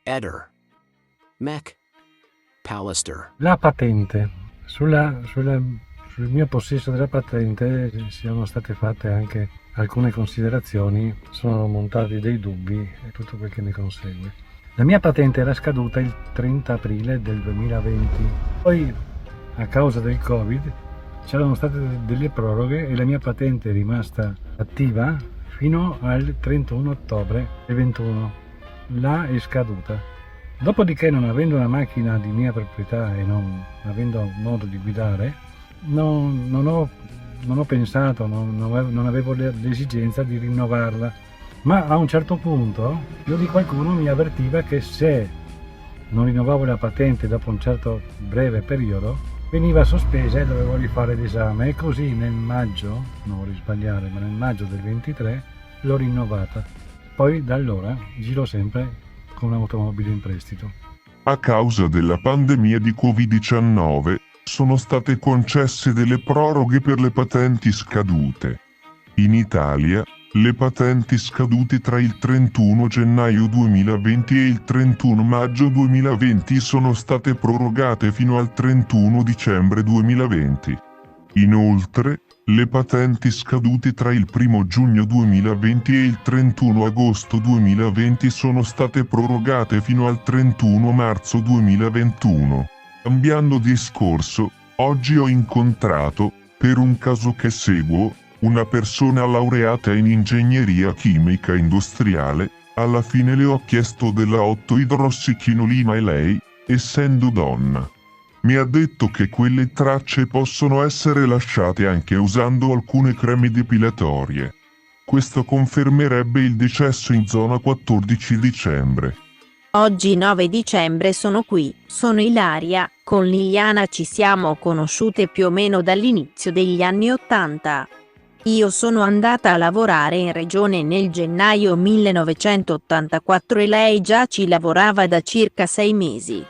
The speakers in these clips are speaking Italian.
Eder. Mech. Pallister. La patente. Sul mio possesso della patente siano state fatte anche alcune considerazioni, sono montati dei dubbi e tutto quel che ne consegue. La mia patente era scaduta il 30 aprile del 2020, poi a causa del Covid c'erano state delle proroghe e la mia patente è rimasta attiva fino al 31 ottobre del 21. Là è scaduta. Dopodiché, non avendo una macchina di mia proprietà e non avendo modo di guidare, non ho pensato, non avevo l'esigenza di rinnovarla. Ma a un certo punto più di qualcuno mi avvertiva che se non rinnovavo la patente dopo un certo breve periodo veniva sospesa e dovevo rifare l'esame, e così nel maggio, non vorrei sbagliare, ma nel maggio del 23 l'ho rinnovata. Poi da allora giro sempre con un'automobile in prestito. A causa della pandemia di Covid-19 sono state concesse delle proroghe per le patenti scadute. In Italia, le patenti scadute tra il 31 gennaio 2020 e il 31 maggio 2020 sono state prorogate fino al 31 dicembre 2020. Inoltre, le patenti scadute tra il 1 giugno 2020 e il 31 agosto 2020 sono state prorogate fino al 31 marzo 2021. Cambiando discorso, oggi ho incontrato, per un caso che seguo, una persona laureata in ingegneria chimica industriale. Alla fine le ho chiesto della 8-idrossichinolina e lei, essendo donna, mi ha detto che quelle tracce possono essere lasciate anche usando alcune creme depilatorie. Questo confermerebbe il decesso in zona 14 dicembre. Oggi 9 dicembre sono qui, sono Ilaria, con Liliana ci siamo conosciute più o meno dall'inizio degli anni '80. Io sono andata a lavorare in regione nel gennaio 1984 e lei già ci lavorava da circa 6 mesi.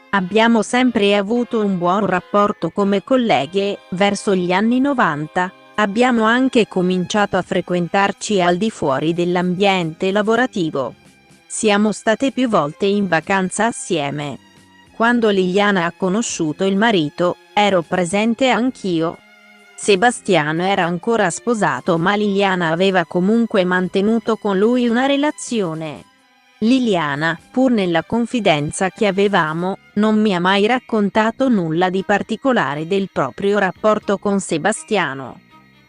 Abbiamo sempre avuto un buon rapporto come colleghe. Verso gli anni 90, abbiamo anche cominciato a frequentarci al di fuori dell'ambiente lavorativo. Siamo state più volte in vacanza assieme. Quando Liliana ha conosciuto il marito, ero presente anch'io. Sebastiano era ancora sposato, ma Liliana aveva comunque mantenuto con lui una relazione. Liliana, pur nella confidenza che avevamo, non mi ha mai raccontato nulla di particolare del proprio rapporto con Sebastiano.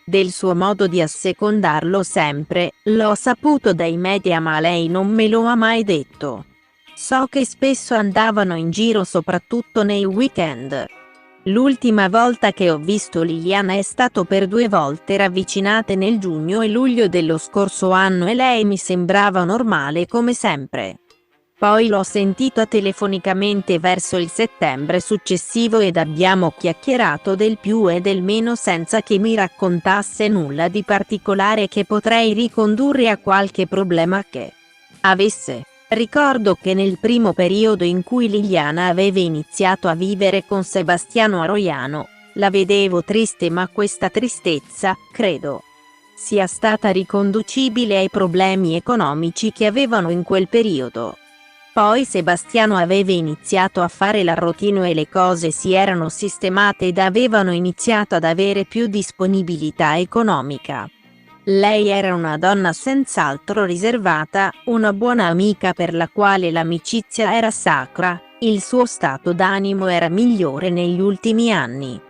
Del suo modo di assecondarlo sempre, l'ho saputo dai media, ma lei non me lo ha mai detto. So che spesso andavano in giro soprattutto nei weekend. L'ultima volta che ho visto Liliana è stato per 2 volte ravvicinate nel giugno e luglio dello scorso anno e lei mi sembrava normale come sempre. Poi l'ho sentita telefonicamente verso il settembre successivo ed abbiamo chiacchierato del più e del meno senza che mi raccontasse nulla di particolare che potrei ricondurre a qualche problema che avesse. Ricordo che nel primo periodo in cui Liliana aveva iniziato a vivere con Sebastiano a Roiano, la vedevo triste, ma questa tristezza, credo, sia stata riconducibile ai problemi economici che avevano in quel periodo. Poi Sebastiano aveva iniziato a fare l'arrotino e le cose si erano sistemate ed avevano iniziato ad avere più disponibilità economica. Lei era una donna senz'altro riservata, una buona amica per la quale l'amicizia era sacra, il suo stato d'animo era migliore negli ultimi anni.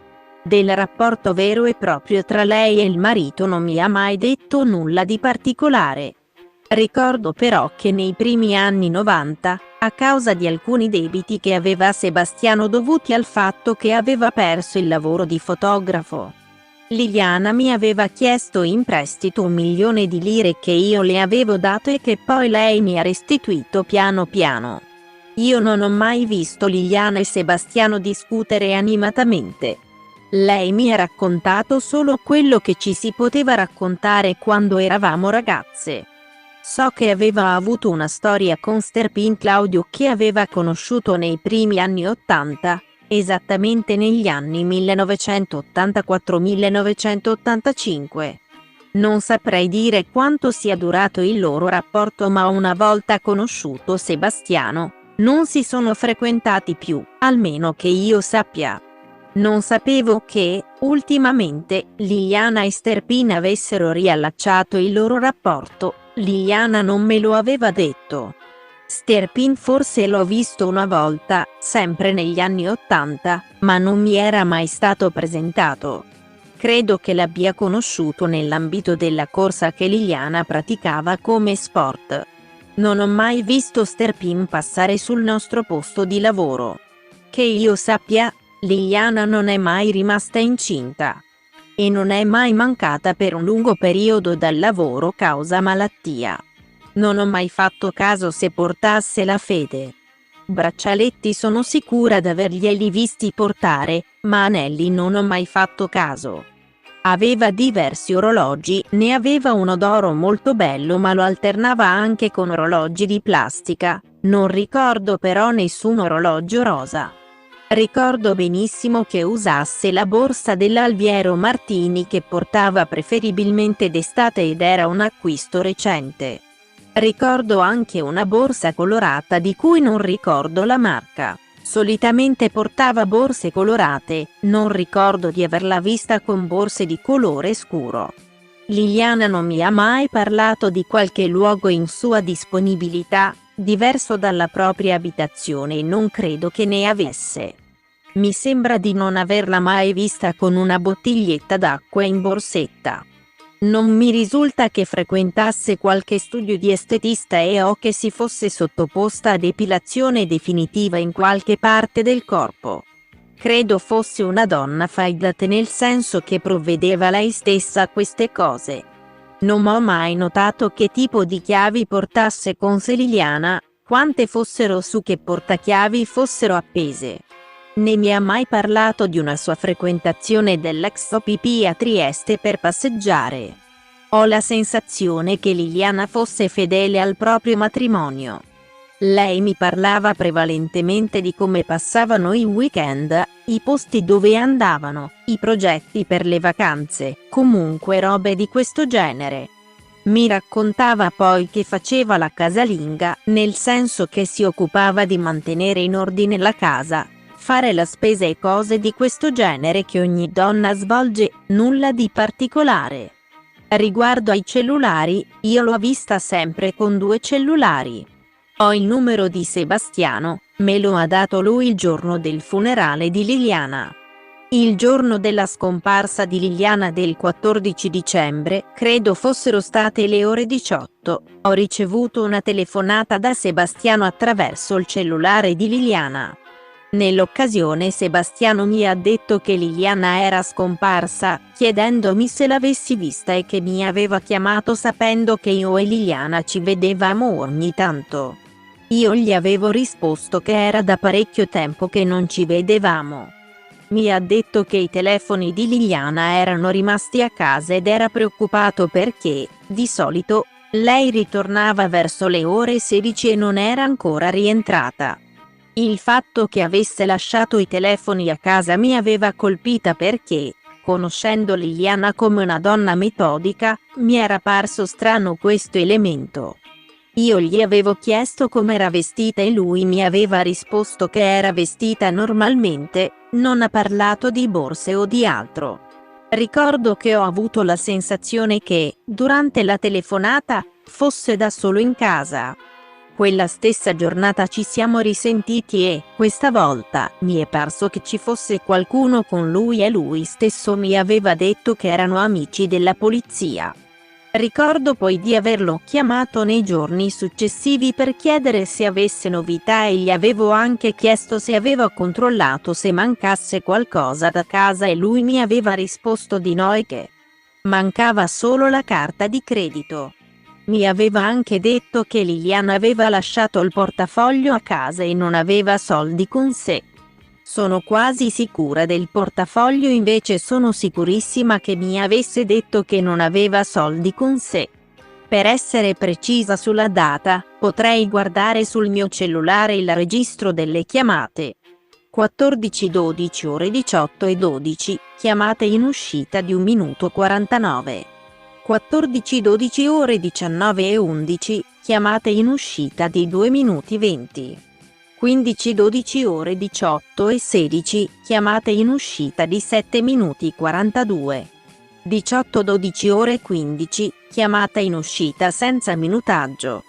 Del rapporto vero e proprio tra lei e il marito non mi ha mai detto nulla di particolare. Ricordo però che nei primi anni 90, a causa di alcuni debiti che aveva Sebastiano dovuti al fatto che aveva perso il lavoro di fotografo, Liliana mi aveva chiesto in prestito 1 milione di lire che io le avevo dato e che poi lei mi ha restituito piano piano. Io non ho mai visto Liliana e Sebastiano discutere animatamente. Lei mi ha raccontato solo quello che ci si poteva raccontare quando eravamo ragazze. So che aveva avuto una storia con Sterpin Claudio che aveva conosciuto nei primi anni '80, esattamente negli anni 1984-1985. Non saprei dire quanto sia durato il loro rapporto, ma una volta conosciuto Sebastiano, Non si sono frequentati più, almeno che io sappia. Non sapevo che, ultimamente, Liliana e Sterpin avessero riallacciato il loro rapporto. Liliana non me lo aveva detto. Sterpin forse l'ho visto una volta, sempre negli anni '80, ma non mi era mai stato presentato. Credo che l'abbia conosciuto nell'ambito della corsa che Liliana praticava come sport. Non ho mai visto Sterpin passare sul nostro posto di lavoro. Che io sappia, Liliana non è mai rimasta incinta. E non è mai mancata per un lungo periodo dal lavoro causa malattia. Non ho mai fatto caso se portasse la fede. Braccialetti sono sicura d'averglieli visti portare, ma anelli non ho mai fatto caso. Aveva diversi orologi, ne aveva uno d'oro molto bello ma lo alternava anche con orologi di plastica, non ricordo però nessun orologio rosa. Ricordo benissimo che usasse la borsa dell'Alviero Martini che portava preferibilmente d'estate ed era un acquisto recente. Ricordo anche una borsa colorata di cui non ricordo la marca. Solitamente portava borse colorate, non ricordo di averla vista con borse di colore scuro. Liliana non mi ha mai parlato di qualche luogo in sua disponibilità, diverso dalla propria abitazione e non credo che ne avesse. Mi sembra di non averla mai vista con una bottiglietta d'acqua in borsetta. Non mi risulta che frequentasse qualche studio di estetista o che si fosse sottoposta a depilazione definitiva in qualche parte del corpo. Credo fosse una donna fai da te nel senso che provvedeva lei stessa a queste cose. Non ho mai notato che tipo di chiavi portasse con sé Liliana, quante fossero su che portachiavi fossero appese. Né mi ha mai parlato di una sua frequentazione dell'ex OPP a Trieste per passeggiare. Ho la sensazione che Liliana fosse fedele al proprio matrimonio. Lei mi parlava prevalentemente di come passavano i weekend, i posti dove andavano, i progetti per le vacanze, comunque robe di questo genere. Mi raccontava poi che faceva la casalinga, nel senso che si occupava di mantenere in ordine la casa, fare la spesa e cose di questo genere che ogni donna svolge, nulla di particolare. Riguardo ai cellulari, io l'ho vista sempre con 2 cellulari. Ho il numero di Sebastiano, me lo ha dato lui il giorno del funerale di Liliana. Il giorno della scomparsa di Liliana del 14 dicembre, credo fossero state le ore 18, ho ricevuto una telefonata da Sebastiano attraverso il cellulare di Liliana. Nell'occasione Sebastiano mi ha detto che Liliana era scomparsa, chiedendomi se l'avessi vista e che mi aveva chiamato sapendo che io e Liliana ci vedevamo ogni tanto. Io gli avevo risposto che era da parecchio tempo che non ci vedevamo. Mi ha detto che i telefoni di Liliana erano rimasti a casa ed era preoccupato perché, di solito, lei ritornava verso le ore 16 e non era ancora rientrata. Il fatto che avesse lasciato i telefoni a casa mi aveva colpita perché, conoscendo Liliana come una donna metodica, mi era parso strano questo elemento. Io gli avevo chiesto com'era vestita e lui mi aveva risposto che era vestita normalmente, non ha parlato di borse o di altro. Ricordo che ho avuto la sensazione che, durante la telefonata, fosse da solo in casa. Quella stessa giornata ci siamo risentiti e, questa volta, mi è parso che ci fosse qualcuno con lui e lui stesso mi aveva detto che erano amici della polizia. Ricordo poi di averlo chiamato nei giorni successivi per chiedere se avesse novità e gli avevo anche chiesto se aveva controllato se mancasse qualcosa da casa e lui mi aveva risposto di no e che mancava solo la carta di credito. Mi aveva anche detto che Liliana aveva lasciato il portafoglio a casa e non aveva soldi con sé. Sono quasi sicura del portafoglio, invece sono sicurissima che mi avesse detto che non aveva soldi con sé. Per essere precisa sulla data, potrei guardare sul mio cellulare il registro delle chiamate. 14:12 ore 18:12, chiamate in uscita di 1 minuto 49. 14:12 ore 19:11, chiamate in uscita di 2 minuti 20. 15 12 ore 18 e 16, chiamate in uscita di 7 minuti 42. 18 12 ore 15, chiamata in uscita senza minutaggio.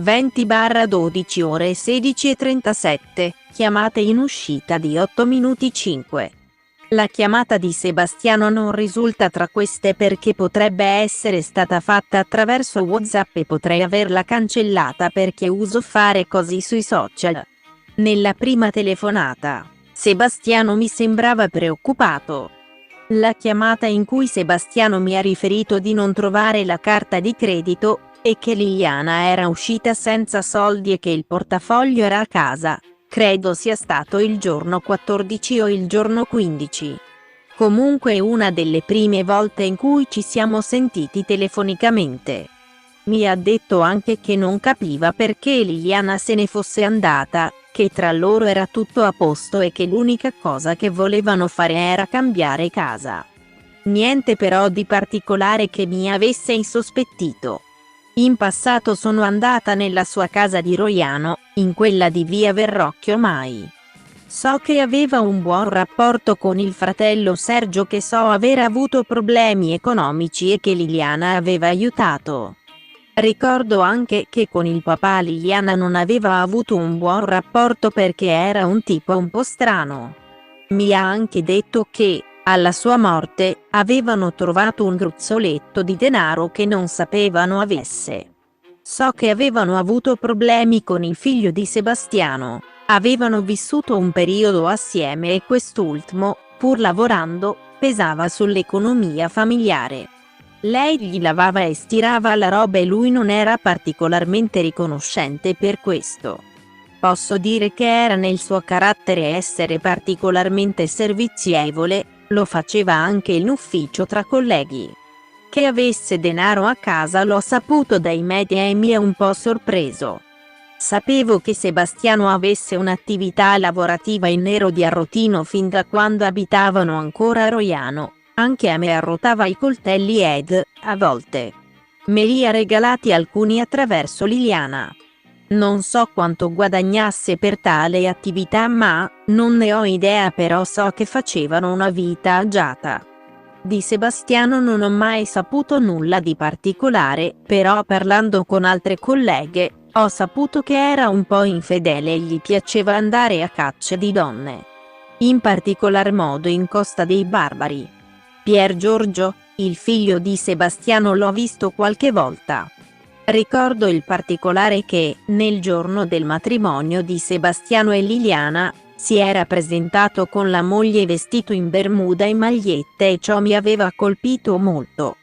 20/12 ore 16 e 37, chiamate in uscita di 8 minuti 5. La chiamata di Sebastiano non risulta tra queste perché potrebbe essere stata fatta attraverso WhatsApp e potrei averla cancellata perché uso fare così sui social. Nella prima telefonata, Sebastiano mi sembrava preoccupato. La chiamata in cui Sebastiano mi ha riferito di non trovare la carta di credito e che Liliana era uscita senza soldi e che il portafoglio era a casa, credo sia stato il giorno 14 o il giorno 15. Comunque è una delle prime volte in cui ci siamo sentiti telefonicamente. Mi ha detto anche che non capiva perché Liliana se ne fosse andata, che tra loro era tutto a posto e che l'unica cosa che volevano fare era cambiare casa. Niente però di particolare che mi avesse insospettito. In passato sono andata nella sua casa di Roiano, in quella di via Verrocchio mai. So che aveva un buon rapporto con il fratello Sergio, che so aver avuto problemi economici e che Liliana aveva aiutato. Ricordo anche che con il papà Liliana non aveva avuto un buon rapporto perché era un tipo un po' strano. Mi ha anche detto che, alla sua morte, avevano trovato un gruzzoletto di denaro che non sapevano avesse. So che avevano avuto problemi con il figlio di Sebastiano, avevano vissuto un periodo assieme e quest'ultimo, pur lavorando, pesava sull'economia familiare. Lei gli lavava e stirava la roba e lui non era particolarmente riconoscente per questo. Posso dire che era nel suo carattere essere particolarmente servizievole, lo faceva anche in ufficio tra colleghi. Che avesse denaro a casa l'ho saputo dai media e mi è un po' sorpreso. Sapevo che Sebastiano avesse un'attività lavorativa in nero di Arrotino fin da quando abitavano ancora a Roiano. Anche a me arrotava i coltelli ed, a volte, me li ha regalati alcuni attraverso Liliana. Non so quanto guadagnasse per tale attività ma, non ne ho idea, però so che facevano una vita agiata. Di Sebastiano non ho mai saputo nulla di particolare, però parlando con altre colleghe, ho saputo che era un po' infedele e gli piaceva andare a caccia di donne. In particolar modo in Costa dei Barbari. Pier Giorgio, il figlio di Sebastiano, l'ho visto qualche volta. Ricordo il particolare che, nel giorno del matrimonio di Sebastiano e Liliana, si era presentato con la moglie vestito in bermuda e magliette e ciò mi aveva colpito molto.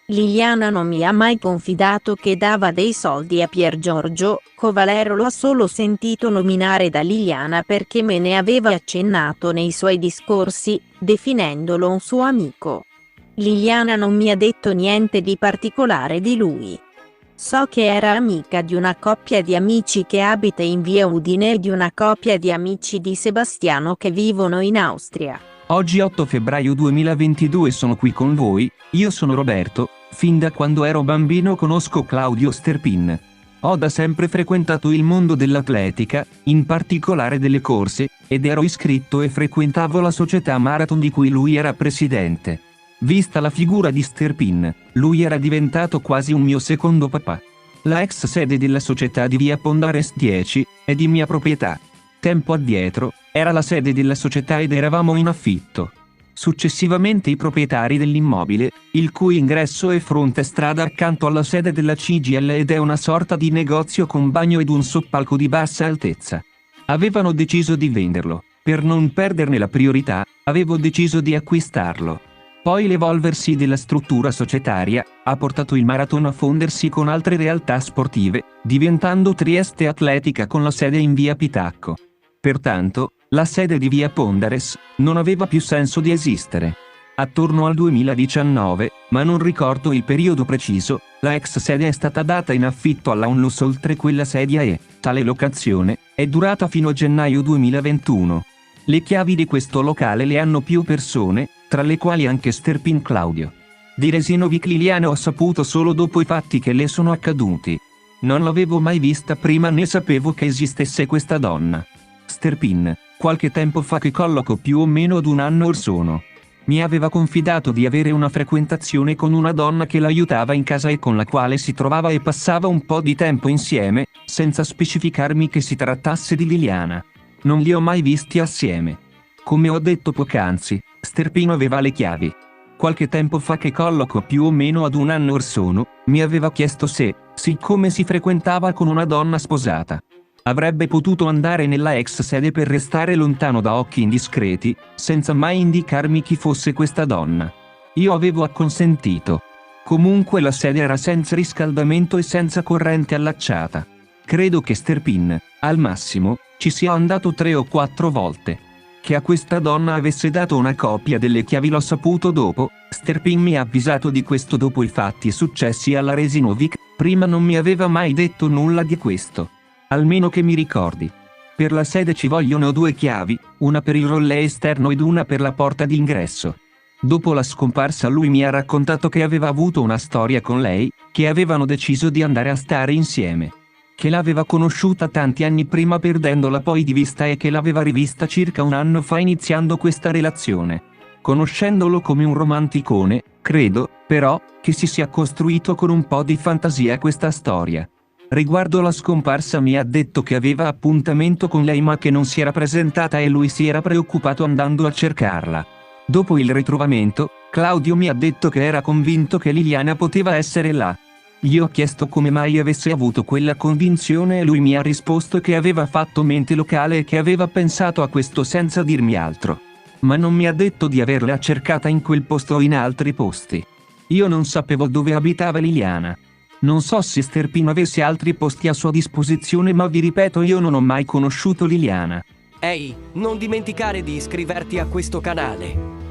Liliana non mi ha mai confidato che dava dei soldi a Pier Giorgio, Covalero l'ho solo sentito nominare da Liliana perché me ne aveva accennato nei suoi discorsi, definendolo un suo amico. Liliana non mi ha detto niente di particolare di lui. So che era amica di una coppia di amici che abita in via Udine e di una coppia di amici di Sebastiano che vivono in Austria. Oggi 8 febbraio 2022 sono qui con voi, io sono Roberto, fin da quando ero bambino conosco Claudio Sterpin. Ho da sempre frequentato il mondo dell'atletica, in particolare delle corse, ed ero iscritto e frequentavo la società Marathon di cui lui era presidente. Vista la figura di Sterpin, lui era diventato quasi un mio secondo papà. La ex sede della società di via Pondares 10 è di mia proprietà. Tempo addietro, era la sede della società ed eravamo in affitto. Successivamente i proprietari dell'immobile, il cui ingresso è fronte strada accanto alla sede della CGIL ed è una sorta di negozio con bagno ed un soppalco di bassa altezza, avevano deciso di venderlo. Per non perderne la priorità, avevo deciso di acquistarlo. Poi l'evolversi della struttura societaria ha portato il Marathon a fondersi con altre realtà sportive, diventando Trieste Atletica con la sede in via Pitacco. Pertanto, la sede di via Pondares non aveva più senso di esistere. Attorno al 2019, ma non ricordo il periodo preciso, la ex sede è stata data in affitto alla Onlus oltre quella sedia e, tale locazione, è durata fino a gennaio 2021. Le chiavi di questo locale le hanno più persone, tra le quali anche Sterpin Claudio. Di Resinovic Liliana ho saputo solo dopo i fatti che le sono accaduti. Non l'avevo mai vista prima né sapevo che esistesse questa donna. Sterpin, qualche tempo fa che colloco più o meno ad un anno or sono. Mi aveva confidato di avere una frequentazione con una donna che l'aiutava in casa e con la quale si trovava e passava un po' di tempo insieme, senza specificarmi che si trattasse di Liliana. Non li ho mai visti assieme. Come ho detto poc'anzi, Sterpin aveva le chiavi. Qualche tempo fa che colloco più o meno ad un anno or sono, mi aveva chiesto se, siccome si frequentava con una donna sposata, avrebbe potuto andare nella ex sede per restare lontano da occhi indiscreti, senza mai indicarmi chi fosse questa donna. Io avevo acconsentito. Comunque la sede era senza riscaldamento e senza corrente allacciata. Credo che Sterpin, al massimo, ci sia andato 3 o 4 volte. Che a questa donna avesse dato una copia delle chiavi l'ho saputo dopo. Sterpin mi ha avvisato di questo dopo i fatti successi alla Resinovic, prima non mi aveva mai detto nulla di questo. Almeno che mi ricordi. Per la sede ci vogliono 2 chiavi, una per il relè esterno ed una per la porta d'ingresso. Dopo la scomparsa lui mi ha raccontato che aveva avuto una storia con lei, che avevano deciso di andare a stare insieme. Che l'aveva conosciuta tanti anni prima perdendola poi di vista e che l'aveva rivista circa un anno fa iniziando questa relazione. Conoscendolo come un romanticone, credo, però, che si sia costruito con un po' di fantasia questa storia. Riguardo la scomparsa mi ha detto che aveva appuntamento con lei ma che non si era presentata e lui si era preoccupato andando a cercarla. Dopo il ritrovamento, Claudio mi ha detto che era convinto che Liliana poteva essere là. Gli ho chiesto come mai avesse avuto quella convinzione e lui mi ha risposto che aveva fatto mente locale e che aveva pensato a questo senza dirmi altro. Ma non mi ha detto di averla cercata in quel posto o in altri posti. Io non sapevo dove abitava Liliana. Non so se Sterpin avesse altri posti a sua disposizione ma vi ripeto io non ho mai conosciuto Liliana. Ehi, non dimenticare di iscriverti a questo canale.